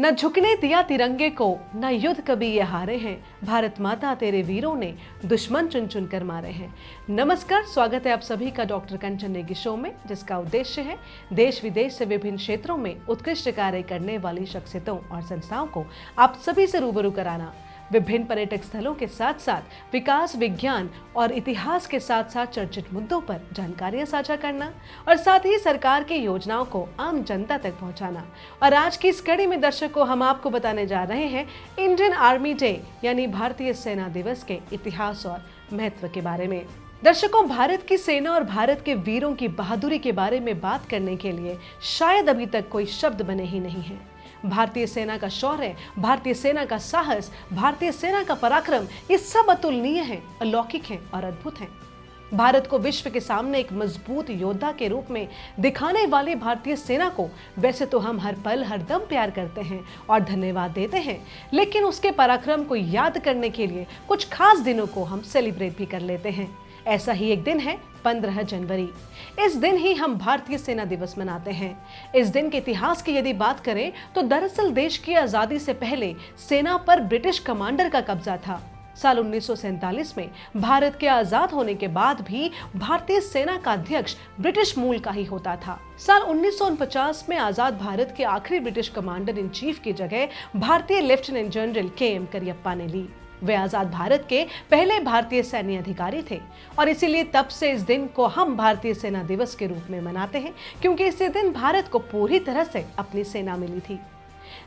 न झुकने दिया तिरंगे को, न युद्ध कभी ये हारे हैं। भारत माता तेरे वीरों ने दुश्मन चुन चुन कर मारे हैं। नमस्कार, स्वागत है आप सभी का डॉक्टर कंचन नेगी शो में, जिसका उद्देश्य है देश विदेश से विभिन्न क्षेत्रों में उत्कृष्ट कार्य करने वाली शख्सियतों और संस्थाओं को आप सभी से रूबरू कराना। विभिन्न पर्यटक स्थलों के साथ साथ विकास, विज्ञान और इतिहास के साथ साथ चर्चित मुद्दों पर जानकारियां साझा करना और साथ ही सरकार की योजनाओं को आम जनता तक पहुंचाना। और आज की इस कड़ी में दर्शकों, हम आपको बताने जा रहे हैं इंडियन आर्मी डे यानी भारतीय सेना दिवस के इतिहास और महत्व के बारे में। दर्शकों, भारत की सेना और भारत के वीरों की बहादुरी के बारे में बात करने के लिए शायद अभी तक कोई शब्द बने ही नहीं है। भारतीय सेना का शौर्य, भारतीय सेना का साहस, भारतीय सेना का पराक्रम, ये सब अतुलनीय हैं, अलौकिक हैं और अद्भुत हैं। भारत को विश्व के सामने एक मजबूत योद्धा के रूप में दिखाने वाली भारतीय सेना को वैसे तो हम हर पल हर दम प्यार करते हैं और धन्यवाद देते हैं, लेकिन उसके पराक्रम को याद करने के लिए कुछ खास दिनों को हम सेलिब्रेट भी कर लेते हैं। ऐसा ही एक दिन है 15 जनवरी। इस दिन ही हम भारतीय सेना दिवस मनाते हैं। इस दिन के इतिहास की यदि बात करें तो दरअसल देश की आजादी से पहले सेना पर ब्रिटिश कमांडर का कब्जा था। साल 1947 में भारत के आजाद होने के बाद भी भारतीय सेना का अध्यक्ष ब्रिटिश मूल का ही होता था। साल 1949 में आजाद भारत के आखिरी ब्रिटिश कमांडर इन चीफ की जगह भारतीय लेफ्टिनेंट जनरल के.एम. करियप्पा ने ली। वे आजाद भारत के पहले भारतीय सैन्य अधिकारी थे और इसीलिए तब से इस दिन को हम भारतीय सेना दिवस के रूप में मनाते हैं, क्योंकि इसी दिन भारत को पूरी तरह से अपनी सेना मिली थी।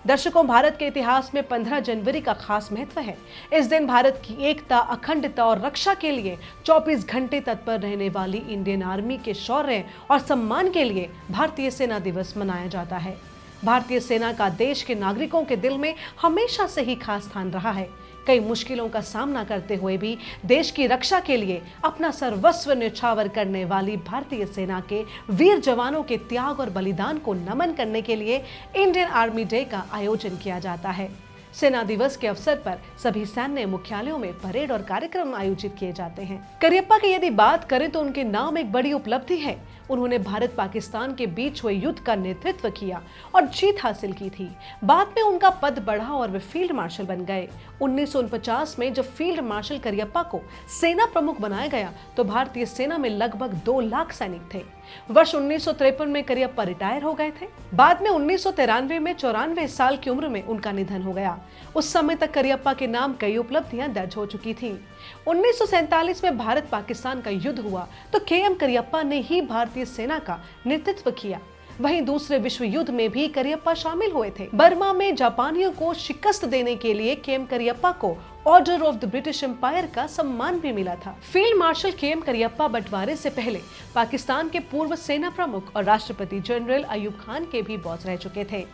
दर्शकों, भारत के इतिहास में 15 जनवरी का खास महत्व है। इस दिन भारत की एकता, अखंडता और रक्षा के लिए 24 घंटे तत्पर रहने वाली इंडियन आर्मी के शौर्य और सम्मान के लिए भारतीय सेना दिवस मनाया जाता है। भारतीय सेना का देश के नागरिकों के दिल में हमेशा से ही खास स्थान रहा है। कई मुश्किलों का सामना करते हुए भी देश की रक्षा के लिए अपना सर्वस्व न्यौछावर करने वाली भारतीय सेना के वीर जवानों के त्याग और बलिदान को नमन करने के लिए इंडियन आर्मी डे का आयोजन किया जाता है। सेना दिवस के अवसर पर सभी सैन्य मुख्यालयों में परेड और कार्यक्रम आयोजित किए जाते हैं। करियप्पा की यदि बात करें तो उनके नाम एक बड़ी उपलब्धि है। उन्होंने भारत पाकिस्तान के बीच हुए युद्ध का नेतृत्व किया और जीत हासिल की थी। बाद में उनका पद बढ़ा और वे फील्ड मार्शल बन गए। 1949 में जब फील्ड मार्शल करियप्पा को सेना प्रमुख बनाया गया तो भारतीय सेना में लगभग 2 लाख सैनिक थे। वर्ष 1953 में करियप्पा रिटायर हो गए थे। बाद में 1993 में 94 साल की उम्र में उनका निधन हो गया। उस समय तक करियप्पा के नाम कई उपलब्धियां दर्ज हो चुकी थी। 1947 में भारत पाकिस्तान का युद्ध हुआ तो के.एम. करियप्पा ने ही भारतीय सेना का नेतृत्व किया। वहीं दूसरे विश्व युद्ध में भी करियप्पा शामिल हुए थे। बर्मा में जापानियों को शिकस्त देने के लिए के.एम. करियप्पा को order of the British Empire का सम्मान भी मिला था। Field marshal KM. करियप्पा बंटवारे से पहले पाकिस्तान के पूर्व सेना प्रमुख और राष्ट्रपति जनरल अयूब खान के भी बॉस रह चुके थे।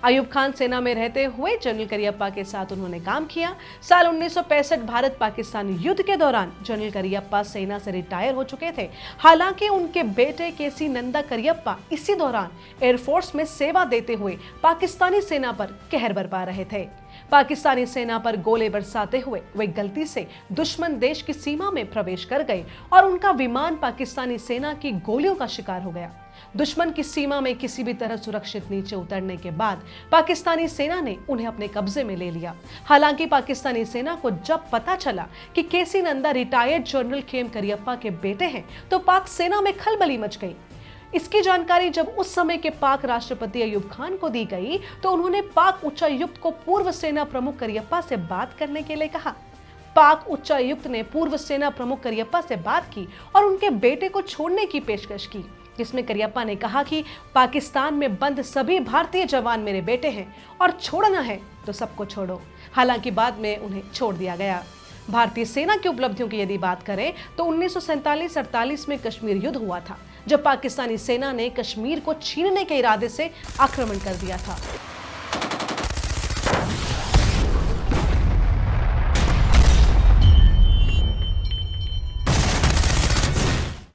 अयूब खान सेना में रहते हुए जनरल करियप्पा के साथ उन्होंने काम किया। साल 1965 भारत पाकिस्तान युद्ध के दौरान जनरल करियप्पा सेना से रिटायर हो चुके थे। हालांकि उनके बेटे के.सी. नंदा करियप्पा इसी दौरान एयरफोर्स में सेवा देते हुए पाकिस्तानी सेना पर कहर बरपा रहे थे। पाकिस्तानी सेना पर गोले बरसाते हुए वे गलती से दुश्मन देश की सीमा में प्रवेश कर गए और उनका विमान पाकिस्तानी सेना की गोलियों का शिकार हो गया। दुश्मन की सीमा में किसी भी तरह सुरक्षित नीचे उतरने के बाद पाकिस्तानी सेना ने उन्हें अपने कब्जे में ले लिया। हालांकि पाकिस्तानी सेना को जब पता चला कि KC. Nanda retired general KM. Cariappa के बेटे हैं तो पाक सेना में खलबली मच गई। इसकी जानकारी जब उस समय के पाक राष्ट्रपति अयूब खान को दी गई तो उन्होंने पाक उच्चायुक्त को पूर्व सेना प्रमुख करियप्पा से बात करने के लिए कहा। पाक उच्चायुक्त ने पूर्व सेना प्रमुख करियप्पा से बात की और उनके बेटे को छोड़ने की पेशकश की, जिसमें करियप्पा ने कहा कि पाकिस्तान में बंद सभी भारतीय जवान मेरे बेटे हैं और छोड़ना है तो सबको छोड़ो। हालांकि बाद में उन्हें छोड़ दिया गया। भारतीय सेना की उपलब्धियों की यदि बात करें तो 1947-48 में कश्मीर युद्ध हुआ था, जब पाकिस्तानी सेना ने कश्मीर को छीनने के इरादे से आक्रमण कर दिया था।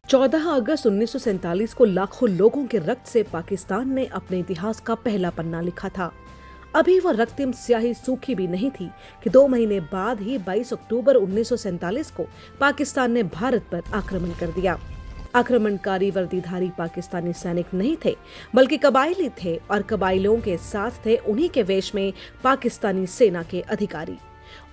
चौदह अगस्त 1947 को लाखों लोगों के रक्त से पाकिस्तान ने अपने इतिहास का पहला पन्ना लिखा था। अभी वह रक्तिम स्याही सूखी भी नहीं थी कि 2 महीने बाद ही 22 अक्टूबर 1947 को पाकिस्तान ने भारत पर आक्रमण कर दिया। आक्रमणकारी वर्दीधारी पाकिस्तानी सैनिक नहीं थे, बल्कि कबायली थे और कबायलों के साथ थे उन्हीं के वेश में पाकिस्तानी सेना के अधिकारी।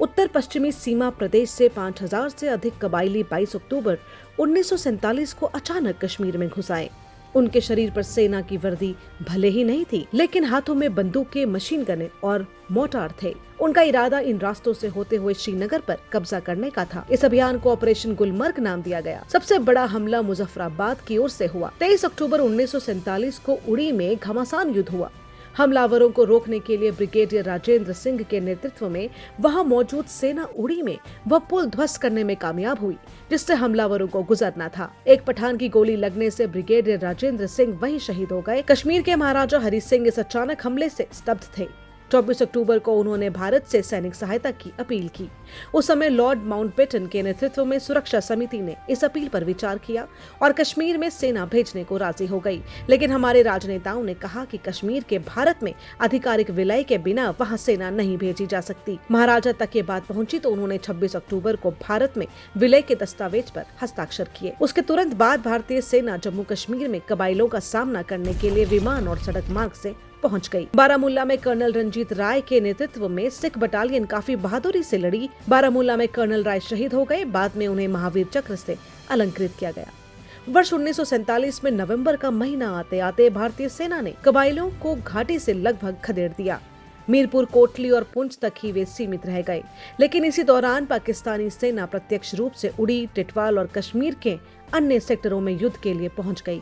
उत्तर पश्चिमी सीमा प्रदेश से 5000 से अधिक कबायली 22 अक्टूबर 1947 को अचानक कश्मीर में घुस आए। उनके शरीर पर सेना की वर्दी भले ही नहीं थी, लेकिन हाथों में बंदूकें, मशीन गने और मोर्टार थे। उनका इरादा इन रास्तों से होते हुए श्रीनगर पर कब्जा करने का था। इस अभियान को ऑपरेशन गुलमर्ग नाम दिया गया। सबसे बड़ा हमला मुजफ्फराबाद की ओर से हुआ। 23 अक्टूबर 1947 को उड़ी में घमासान युद्ध हुआ। हमलावरों को रोकने के लिए ब्रिगेडियर राजेंद्र सिंह के नेतृत्व में वहां मौजूद सेना उड़ी में वह पुल ध्वस्त करने में कामयाब हुई, जिससे हमलावरों को गुजरना था। एक पठान की गोली लगने से ब्रिगेडियर राजेंद्र सिंह वहीं शहीद हो गए। कश्मीर के महाराजा हरि सिंह इस अचानक हमले से स्तब्ध थे। 24 अक्टूबर को उन्होंने भारत से सैनिक सहायता की अपील की। उस समय लॉर्ड माउंटबेटन के नेतृत्व में सुरक्षा समिति ने इस अपील पर विचार किया और कश्मीर में सेना भेजने को राजी हो गई। लेकिन हमारे राजनेताओं ने कहा कि कश्मीर के भारत में आधिकारिक विलय के बिना वहां सेना नहीं भेजी जा सकती। महाराजा तक ये बात पहुंची तो उन्होंने 26 अक्टूबर को भारत में विलय के दस्तावेज पर हस्ताक्षर किए। उसके तुरंत बाद भारतीय सेना जम्मू कश्मीर में कबायलों का सामना करने के लिए विमान और सड़क मार्ग से पहुंच गई। बारामूला में कर्नल रंजीत राय के नेतृत्व में सिख बटालियन काफी बहादुरी से लड़ी। बारामूला में कर्नल राय शहीद हो गए। बाद में उन्हें महावीर चक्र से अलंकृत किया गया। वर्ष 1947 में नवंबर का महीना आते आते भारतीय सेना ने कबायलों को घाटी से लगभग खदेड़ दिया। मीरपुर, कोटली और पुंछ तक ही वे सीमित रह गए। लेकिन इसी दौरान पाकिस्तानी सेना प्रत्यक्ष रूप से उड़ी, टिटवाल और कश्मीर के अन्य सेक्टरों में युद्ध के लिए पहुंच गई।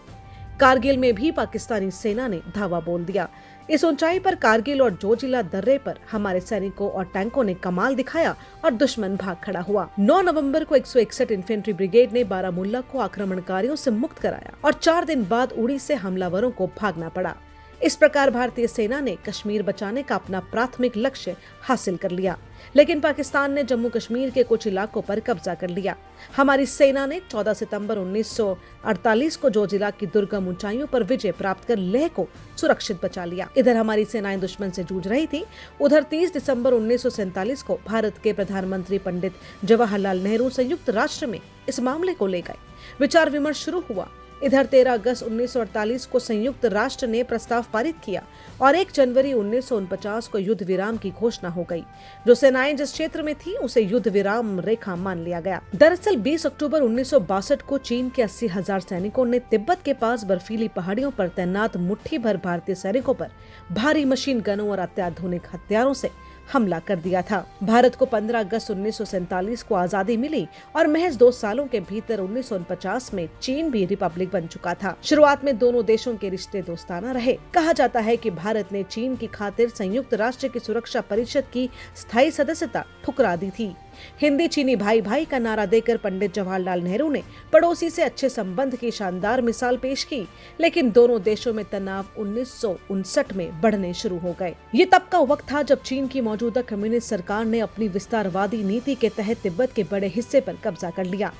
कारगिल में भी पाकिस्तानी सेना ने धावा बोल दिया। इस ऊंचाई पर कारगिल और जोजिला दर्रे पर हमारे सैनिकों और टैंकों ने कमाल दिखाया और दुश्मन भाग खड़ा हुआ। 9 नवंबर को 161 इन्फेंट्री ब्रिगेड ने बारामूला को आक्रमणकारियों से मुक्त कराया और 4 दिन बाद उड़ी से हमलावरों को भागना पड़ा। इस प्रकार भारतीय सेना ने कश्मीर बचाने का अपना प्राथमिक लक्ष्य हासिल कर लिया। लेकिन पाकिस्तान ने जम्मू कश्मीर के कुछ इलाकों पर कब्जा कर लिया। हमारी सेना ने 14 सितंबर 1948 को जोजिला की दुर्गम ऊंचाइयों पर विजय प्राप्त कर लेह को सुरक्षित बचा लिया। इधर हमारी सेनाएं दुश्मन से जूझ रही थी। उधर 30 दिसंबर 1947 को भारत के प्रधानमंत्री पंडित जवाहरलाल नेहरू संयुक्त राष्ट्र में इस मामले को ले गए। विचार विमर्श शुरू हुआ। इधर 13 अगस्त 1948 को संयुक्त राष्ट्र ने प्रस्ताव पारित किया और 1 जनवरी 1949 को युद्ध विराम की घोषणा हो गई। जो सेनाएं जिस क्षेत्र में थी उसे युद्ध विराम रेखा मान लिया गया। दरअसल 20 अक्टूबर 1962 को चीन के 80,000 सैनिकों ने तिब्बत के पास बर्फीली पहाड़ियों पर तैनात मुट्ठी भर भारतीय सैनिकों पर भारी मशीन गनों और अत्याधुनिक हथियारों से हमला कर दिया था। भारत को 15 अगस्त 1947 को आजादी मिली और महज 2 सालों के भीतर 1949 में चीन भी रिपब्लिक बन चुका था। शुरुआत में दोनों देशों के रिश्ते दोस्ताना रहे। कहा जाता है कि भारत ने चीन की खातिर संयुक्त राष्ट्र की सुरक्षा परिषद की स्थायी सदस्यता ठुकरा दी थी। हिंदी चीनी भाई भाई का नारा देकर पंडित जवाहरलाल नेहरू ने पड़ोसी से अच्छे संबंध की शानदार मिसाल पेश की। लेकिन दोनों देशों में तनाव 1959 में बढ़ने शुरू हो गए। ये तब का वक्त था जब चीन की मौजूदा कम्युनिस्ट सरकार ने अपनी विस्तारवादी नीति के तहत तिब्बत के बड़े हिस्से पर कब्जा कर लिया।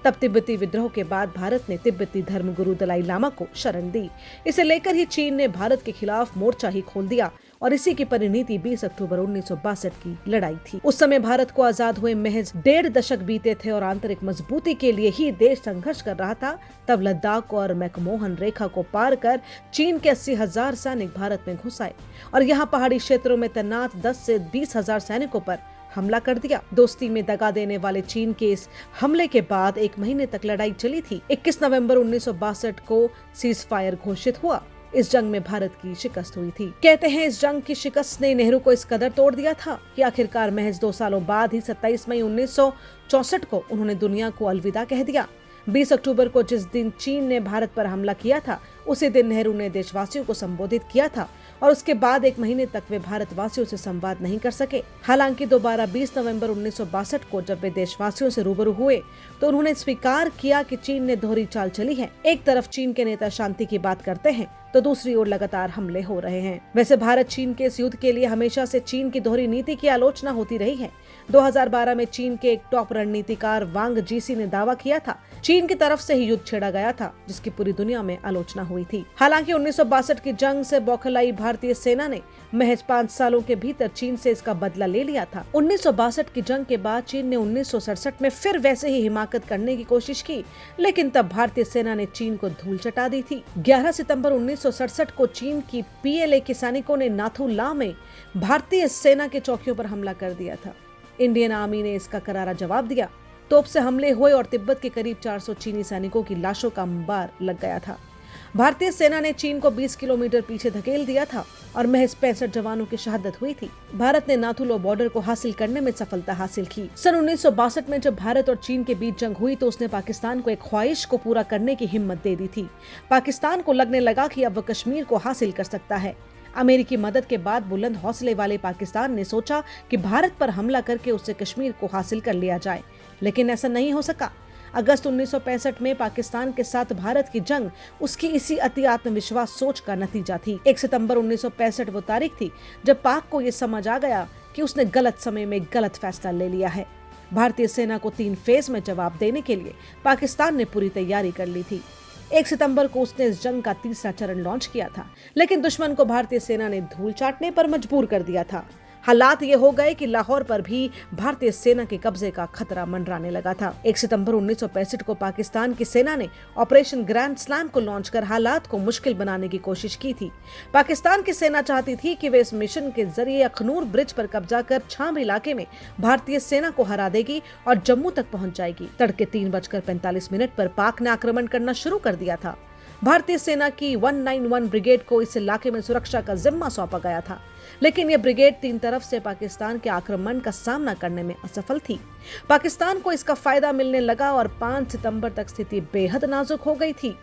तब तिब्बती विद्रोह के बाद भारत ने तिब्बती धर्मगुरु दलाई लामा को शरण दी। इसे लेकर ही चीन ने भारत के खिलाफ मोर्चा ही खोल दिया और इसी की परिणति 20 अक्टूबर 1962 की लड़ाई थी। उस समय भारत को आजाद हुए महज 1.5 दशक बीते थे और आंतरिक मजबूती के लिए ही देश संघर्ष कर रहा था। तब लद्दाख और मैकमोहन रेखा को पार कर चीन के 80,000 सैनिक भारत में घुस आए और यहाँ पहाड़ी क्षेत्रों में तैनात 10 से 20,000 सैनिकों पर हमला कर दिया। दोस्ती में दगा देने वाले चीन के इस हमले के बाद 1 महीने तक लड़ाई चली थी। 21 नवंबर 1962 को सीज फायर घोषित हुआ। इस जंग में भारत की शिकस्त हुई थी। कहते हैं इस जंग की शिकस्त ने नेहरू को इस कदर तोड़ दिया था कि आखिरकार महज 2 सालों बाद ही 27 मई 1964 को उन्होंने दुनिया को अलविदा कह दिया। 20 अक्टूबर को जिस दिन चीन ने भारत पर हमला किया था उसी दिन नेहरू ने देशवासियों को संबोधित किया था और उसके बाद 1 महीने तक वे भारतवासियों से संवाद नहीं कर सके। हालांकि दोबारा 20 नवंबर 1962 को जब वे देशवासियों से रूबरू हुए तो उन्होंने स्वीकार किया कि चीन ने दोहरी चाल चली है। एक तरफ चीन के नेता शांति की बात करते हैं तो दूसरी ओर लगातार हमले हो रहे हैं। वैसे भारत चीन के इस युद्ध के लिए हमेशा से चीन की दोहरी नीति की आलोचना होती रही है। 2012 में चीन के एक टॉप रणनीतिकार वांग जीसी ने दावा किया था चीन की तरफ से ही युद्ध छेड़ा गया था, जिसकी पूरी दुनिया में आलोचना हुई थी। हालांकि 1962 की जंग से बौखलाई भारतीय सेना ने महज 5 सालों के भीतर चीन से इसका बदला ले लिया था। 1962 की जंग के बाद चीन ने 1967 में फिर वैसे ही हिमाकत करने की कोशिश की, लेकिन तब भारतीय सेना ने चीन को धूल चटा दी थी। 11 सितंबर 1967 को चीन की PLA के सैनिकों ने नाथू ला में भारतीय सेना के चौकियों पर हमला कर दिया था। इंडियन आर्मी ने इसका करारा जवाब दिया। तोप से हमले हुए और तिब्बत के करीब 400 चीनी सैनिकों की लाशों का अंबार लग गया था। भारतीय सेना ने चीन को 20 किलोमीटर पीछे धकेल दिया था और महज 65 जवानों की शहादत हुई थी। भारत ने नाथुला बॉर्डर को हासिल करने में सफलता हासिल की। सन 1962 में जब भारत और चीन के बीच जंग हुई तो उसने पाकिस्तान को एक ख्वाहिश को पूरा करने की हिम्मत दे दी थी। पाकिस्तान को लगने लगा कि अब वह कश्मीर को हासिल कर सकता है। अमेरिकी मदद के बाद बुलंद हौसले वाले पाकिस्तान ने सोचा कि भारत पर हमला करके उससे कश्मीर को हासिल कर लिया जाए, लेकिन ऐसा नहीं हो सका। अगस्त 1965 में पाकिस्तान के साथ भारत की जंग उसकी इसी अति आत्मविश्वास सोच का नतीजा थी। 1 सितंबर 1965 वो तारीख थी जब पाक को ये समझ आ गया कि उसने गलत समय में गलत फैसला ले लिया है। भारतीय सेना को 3 फेज में जवाब देने के लिए पाकिस्तान ने पूरी तैयारी कर ली थी। 1 सितंबर को उसने इस जंग का तीसरा चरण लॉन्च किया था, लेकिन दुश्मन को भारतीय सेना ने धूल चाटने पर मजबूर कर दिया था। हालात ये हो गए कि लाहौर पर भी भारतीय सेना के कब्जे का खतरा मंडराने लगा था। 1 सितंबर 1965 को पाकिस्तान की सेना ने ऑपरेशन ग्रैंड स्लैम को लॉन्च कर हालात को मुश्किल बनाने की कोशिश की थी। पाकिस्तान की सेना चाहती थी कि वे इस मिशन के जरिए अखनूर ब्रिज पर कब्जा कर छाम इलाके में भारतीय सेना को हरा देगी और जम्मू तक पहुंच जाएगी। तड़के 3:45 पर पाक ने आक्रमण करना शुरू कर दिया था। भारतीय सेना की 191 ब्रिगेड को इस इलाके में सुरक्षा का जिम्मा सौंपा गया था, लेकिन यह ब्रिगेड 3 तरफ से पाकिस्तान के आक्रमण का सामना करने में असफल थी। पाकिस्तान को इसका फायदा मिलने लगा और 5 सितंबर तक स्थिति बेहद नाजुक हो गई थी।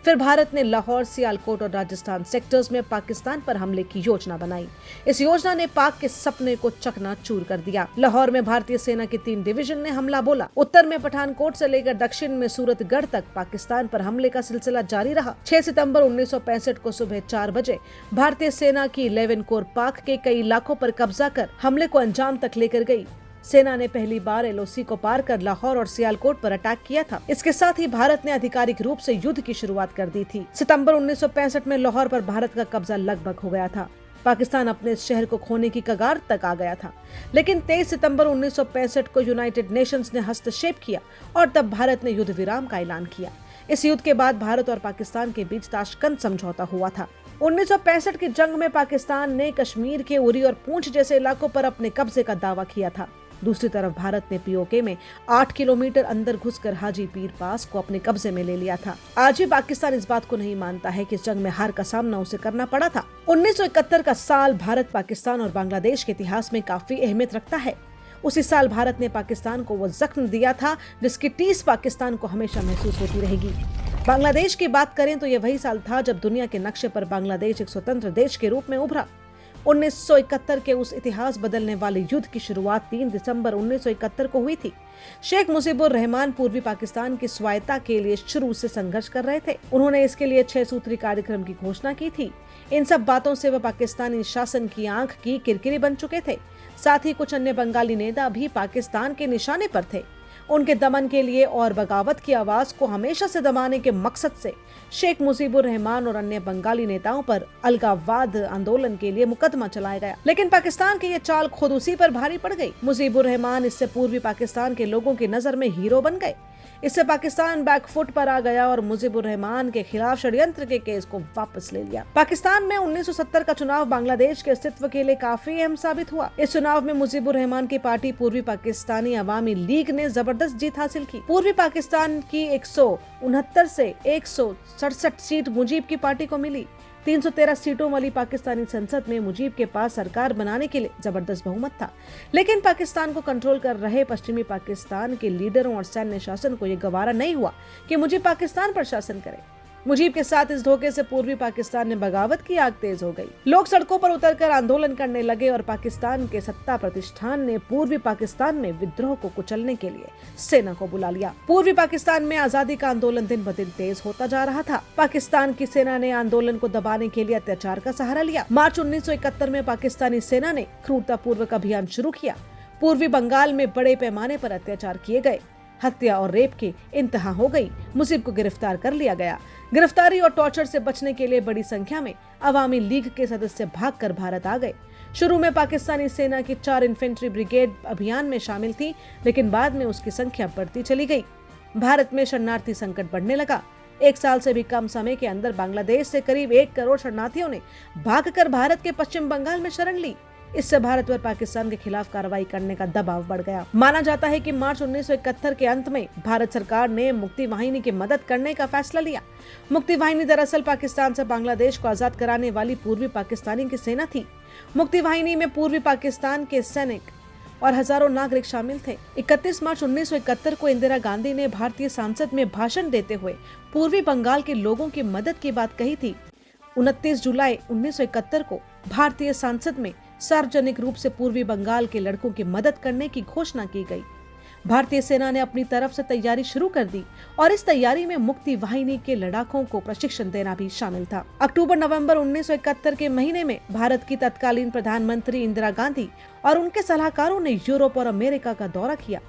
फिर भारत ने लाहौर, सियालकोट और राजस्थान सेक्टर्स में पाकिस्तान पर हमले की योजना बनाई। इस योजना ने पाक के सपने को चकनाचूर कर दिया। लाहौर में भारतीय सेना की 3 डिवीजन ने हमला बोला। उत्तर में पठानकोट से लेकर दक्षिण में सूरतगढ़ तक पाकिस्तान पर हमले का सिलसिला जारी रहा। 6 सितंबर 1965 को सुबह 4 बजे भारतीय सेना की 11 कोर पाक के कई इलाकों पर कब्जा कर हमले को अंजाम तक लेकर गई। सेना ने पहली बार LOC को पार कर लाहौर और सियालकोट पर अटैक किया था। इसके साथ ही भारत ने आधिकारिक रूप से युद्ध की शुरुआत कर दी थी। सितंबर 1965 में लाहौर पर भारत का कब्जा लगभग हो गया था। पाकिस्तान अपने इस शहर को खोने की कगार तक आ गया था, लेकिन 23 सितंबर 1965 को यूनाइटेड नेशंस ने हस्तक्षेप किया और तब भारत ने युद्ध विराम का ऐलान किया। इस युद्ध के बाद भारत और पाकिस्तान के बीच ताशकंद समझौता हुआ था। 1965 की जंग में पाकिस्तान ने कश्मीर के उरी और पूंछ जैसे इलाकों पर अपने कब्जे का दावा किया था। दूसरी तरफ भारत ने POK में 8 किलोमीटर अंदर घुसकर हाजी पीर पास को अपने कब्जे में ले लिया था। आज भी पाकिस्तान इस बात को नहीं मानता है कि इस जंग में हार का सामना उसे करना पड़ा था। 1971 का साल भारत, पाकिस्तान और बांग्लादेश के इतिहास में काफी अहमियत रखता है। उसी साल भारत ने पाकिस्तान को वो जख्म दिया था जिसकी टीस पाकिस्तान को हमेशा महसूस होती रहेगी। बांग्लादेश की बात करें तो ये वही साल था जब दुनिया के नक्शे पर बांग्लादेश एक स्वतंत्र देश के रूप में उभरा। 1971 के उस इतिहास बदलने वाले युद्ध की शुरुआत 3 दिसंबर 1971 को हुई थी। शेख मुजीबुर रहमान पूर्वी पाकिस्तान की स्वायत्तता के लिए शुरू से संघर्ष कर रहे थे। उन्होंने इसके लिए 6 सूत्री कार्यक्रम की घोषणा की थी। इन सब बातों से वह पाकिस्तानी शासन की आंख की किरकिरी बन चुके थे। साथ ही कुछ अन्य बंगाली नेता भी पाकिस्तान के निशाने पर थे। उनके दमन के लिए और बगावत की आवाज को हमेशा से दबाने के मकसद से शेख मुजीबुर रहमान और अन्य बंगाली नेताओं पर अलगाववाद आंदोलन के लिए मुकदमा चलाया गया, लेकिन पाकिस्तान की ये चाल खुद उसी पर भारी पड़ गई। मुजीबुर रहमान इससे पूर्वी पाकिस्तान के लोगों की नजर में हीरो बन गए। इससे पाकिस्तान बैकफुट पर आ गया और मुजीबुर रहमान के खिलाफ षड्यंत्र के केस को वापस ले लिया। पाकिस्तान में 1970 का चुनाव बांग्लादेश के अस्तित्व के लिए काफी अहम साबित हुआ। इस चुनाव में मुजीबुर रहमान की पार्टी पूर्वी पाकिस्तानी अवामी लीग ने जबरदस्त जीत हासिल की। पूर्वी पाकिस्तान की 169 से 167 सीट मुजीब की पार्टी को मिली। 313 सीटों वाली पाकिस्तानी संसद में मुजीब के पास सरकार बनाने के लिए जबरदस्त बहुमत था, लेकिन पाकिस्तान को कंट्रोल कर रहे पश्चिमी पाकिस्तान के लीडरों और सैन्य शासन को यह गवारा नहीं हुआ कि मुजीब पाकिस्तान पर शासन करे। मुजीब के साथ इस धोखे से पूर्वी पाकिस्तान में बगावत की आग तेज हो गई। लोग सड़कों पर उतरकर आंदोलन करने लगे और पाकिस्तान के सत्ता प्रतिष्ठान ने पूर्वी पाकिस्तान में विद्रोह को कुचलने के लिए सेना को बुला लिया। पूर्वी पाकिस्तान में आजादी का आंदोलन दिन ब दिन तेज होता जा रहा था। पाकिस्तान की सेना ने आंदोलन को दबाने के लिए अत्याचार का सहारा लिया। मार्च 1971 में पाकिस्तानी सेना ने क्रूरतापूर्वक अभियान शुरू किया। पूर्वी बंगाल में बड़े पैमाने पर अत्याचार किए गए। हत्या और रेप की इंतहा हो गई। मुजीब को गिरफ्तार कर लिया गया। गिरफ्तारी और टॉर्चर से बचने के लिए बड़ी संख्या में अवामी लीग के सदस्य भागकर भारत आ गए। शुरू में पाकिस्तानी सेना की 4 इन्फेंट्री ब्रिगेड अभियान में शामिल थी, लेकिन बाद में उसकी संख्या बढ़ती चली गई। भारत में शरणार्थी संकट बढ़ने लगा। 1 साल से भी कम समय के अंदर बांग्लादेश से करीब 1 करोड़ शरणार्थियों ने भागकर भारत के पश्चिम बंगाल में शरण ली। इससे भारत पर पाकिस्तान के खिलाफ कार्रवाई करने का दबाव बढ़ गया। माना जाता है कि मार्च 1971 के अंत में भारत सरकार ने मुक्ति वाहिनी की मदद करने का फैसला लिया। मुक्ति वाहिनी दरअसल पाकिस्तान से बांग्लादेश को आजाद कराने वाली पूर्वी पाकिस्तानी की सेना थी। मुक्ति वाहिनी में पूर्वी पाकिस्तान के सैनिक और हजारों नागरिक शामिल थे। 31 मार्च 1971 को इंदिरा गांधी ने भारतीय संसद में भाषण देते हुए पूर्वी बंगाल के लोगों की मदद की बात कही थी। 29 जुलाई 1971 को भारतीय संसद में सार्वजनिक रूप से पूर्वी बंगाल के लड़कों की मदद करने की घोषणा की गई। भारतीय सेना ने अपनी तरफ से तैयारी शुरू कर दी और इस तैयारी में मुक्ति वाहिनी के लड़ाकों को प्रशिक्षण देना भी शामिल था। अक्टूबर-नवंबर 1971 के महीने में भारत की तत्कालीन प्रधानमंत्री इंदिरा गांधी और उनके सलाहकारों ने यूरोप और अमेरिका का दौरा किया,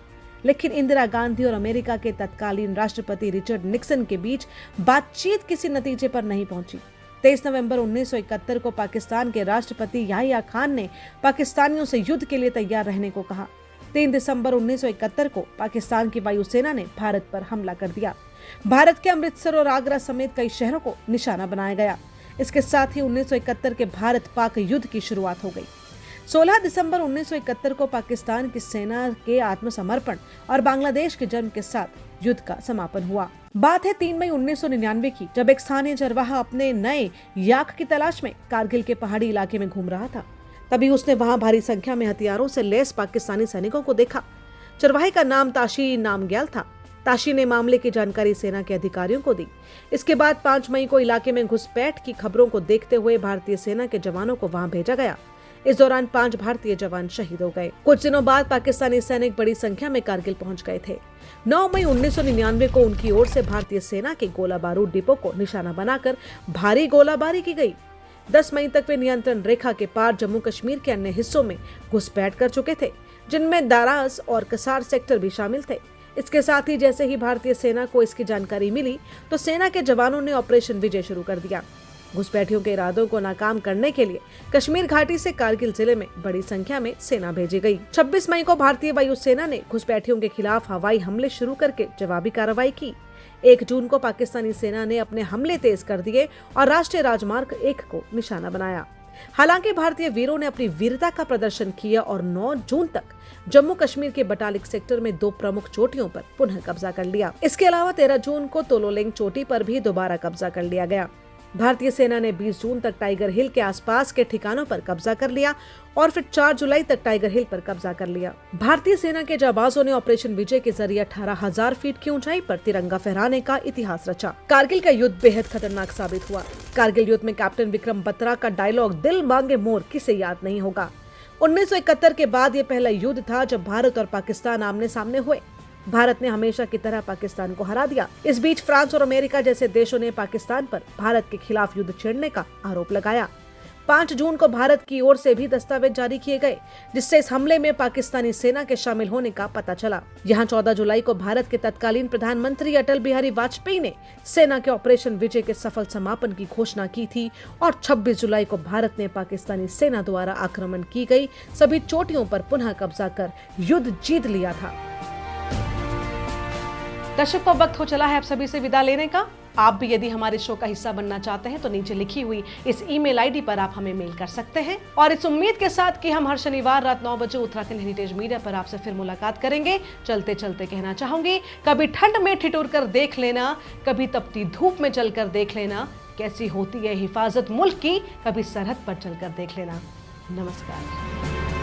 लेकिन इंदिरा गांधी और अमेरिका के तत्कालीन राष्ट्रपति रिचर्ड निक्सन के बीच बातचीत किसी नतीजे पर नहीं पहुंची। 23 नवंबर 1971 को पाकिस्तान के राष्ट्रपति याहिया खान ने पाकिस्तानियों से युद्ध के लिए तैयार रहने को कहा। 3 दिसंबर 1971 को पाकिस्तान की वायुसेना ने भारत पर हमला कर दिया। भारत के अमृतसर और आगरा समेत कई शहरों को निशाना बनाया गया। इसके साथ ही 1971 के भारत पाक युद्ध की शुरुआत हो गई। 16 दिसंबर 1971 को पाकिस्तान की सेना के आत्मसमर्पण और बांग्लादेश के जन्म के साथ युद्ध का समापन हुआ। बात है 3 मई 1999 की, जब एक स्थानीय चरवाहा अपने नए याक की तलाश में कारगिल के पहाड़ी इलाके में घूम रहा था। तभी उसने वहां भारी संख्या में हथियारों से लैस पाकिस्तानी सैनिकों को देखा। चरवाहे का नाम ताशी नामग्याल था। ताशी ने मामले की जानकारी सेना के अधिकारियों को दी। इसके बाद 5 मई को इलाके में घुसपैठ की खबरों को देखते हुए भारतीय सेना के जवानों को वहां भेजा गया। इस दौरान 5 भारतीय जवान शहीद हो गए। कुछ दिनों बाद पाकिस्तानी सैनिक बड़ी संख्या में कारगिल पहुंच गए थे। 9 मई 1999 को उनकी ओर से भारतीय सेना के गोला बारूद डिपो को निशाना बनाकर भारी गोलाबारी की गई। 10 मई तक वे नियंत्रण रेखा के पार जम्मू कश्मीर के अन्य हिस्सों में घुसपैठ कर चुके थे, जिनमें दारास और कसार सेक्टर भी शामिल थे। इसके साथ ही जैसे ही भारतीय सेना को इसकी जानकारी मिली तो सेना के जवानों ने ऑपरेशन विजय शुरू कर दिया। घुसपैठियों के इरादों को नाकाम करने के लिए कश्मीर घाटी से कारगिल जिले में बड़ी संख्या में सेना भेजी गई। 26 मई को भारतीय वायुसेना ने घुसपैठियों के खिलाफ हवाई हमले शुरू करके जवाबी कार्रवाई की। 1 जून को पाकिस्तानी सेना ने अपने हमले तेज कर दिए और राष्ट्रीय राजमार्ग 1 को निशाना बनाया। हालांकि भारतीय वीरों ने अपनी वीरता का प्रदर्शन किया और 9 जून तक जम्मू कश्मीर के बटालिक सेक्टर में 2 प्रमुख चोटियों पर पुनः कब्जा कर लिया। इसके अलावा 13 जून को तोलोलेंग चोटी पर भी दोबारा कब्जा कर लिया गया। भारतीय सेना ने 20 जून तक टाइगर हिल के आसपास के ठिकानों पर कब्जा कर लिया और फिर 4 जुलाई तक टाइगर हिल पर कब्जा कर लिया। भारतीय सेना के जाबाजों ने ऑपरेशन विजय के जरिए 18,000 फीट की ऊंचाई पर तिरंगा फहराने का इतिहास रचा। कारगिल का युद्ध बेहद खतरनाक साबित हुआ। कारगिल युद्ध में कैप्टन विक्रम बत्रा का डायलॉग दिल मांगे मोर किसे याद नहीं होगा। 1971 के बाद ये पहला युद्ध था जब भारत और पाकिस्तान आमने सामने हुए। भारत ने हमेशा की तरह पाकिस्तान को हरा दिया। इस बीच फ्रांस और अमेरिका जैसे देशों ने पाकिस्तान पर भारत के खिलाफ युद्ध छेड़ने का आरोप लगाया। 5 जून को भारत की ओर से भी दस्तावेज जारी किए गए, जिससे इस हमले में पाकिस्तानी सेना के शामिल होने का पता चला। यहाँ 14 जुलाई को भारत के तत्कालीन प्रधानमंत्री अटल बिहारी वाजपेयी ने सेना के ऑपरेशन विजय के सफल समापन की घोषणा की थी और 26 जुलाई को भारत ने पाकिस्तानी सेना द्वारा आक्रमण की गई सभी चोटियों पर पुनः कब्जा कर युद्ध जीत लिया था। दर्शकों, वक्त हो चला है आप सभी से विदा लेने का। आप भी यदि हमारे शो का हिस्सा बनना चाहते हैं तो नीचे लिखी हुई इस ईमेल आईडी पर आप हमें मेल कर सकते हैं। और इस उम्मीद के साथ कि हम हर शनिवार रात 9 बजे उत्तराखंड हेरिटेज मीडिया पर आपसे फिर मुलाकात करेंगे, चलते चलते कहना चाहूंगी, कभी ठंड में ठिठुर कर देख लेना, कभी तपती धूप में चल कर देख लेना, कैसी होती है हिफाजत मुल्क की, कभी सरहद पर चल कर देख लेना। नमस्कार।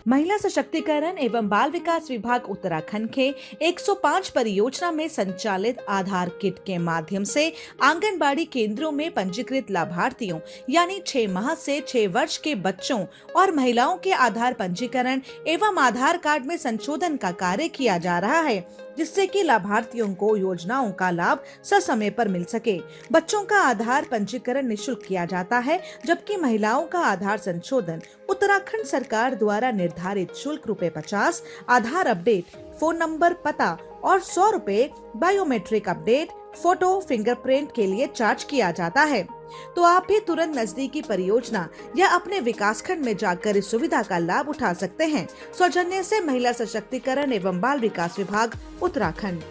महिला सशक्तिकरण एवं बाल विकास विभाग उत्तराखंड के 105 परियोजना में संचालित आधार किट के माध्यम से आंगनबाड़ी केंद्रों में पंजीकृत लाभार्थियों यानी 6 माह से 6 वर्ष के बच्चों और महिलाओं के आधार पंजीकरण एवं आधार कार्ड में संशोधन का कार्य किया जा रहा है। जिससे कि लाभार्थियों को योजनाओं का लाभ ससमय पर मिल सके। बच्चों का आधार पंजीकरण निःशुल्क किया जाता है, जबकि महिलाओं का आधार संशोधन उत्तराखंड सरकार द्वारा निर्धारित शुल्क ₹50, आधार अपडेट, फोन नंबर, पता और ₹100 बायोमेट्रिक अपडेट, फोटो, फिंगरप्रिंट के लिए चार्ज किया जाता है। तो आप भी तुरंत नजदीकी परियोजना या अपने विकासखंड में जाकर इस सुविधा का लाभ उठा सकते हैं। सौजन्य से महिला सशक्तिकरण एवं बाल विकास विभाग उत्तराखंड।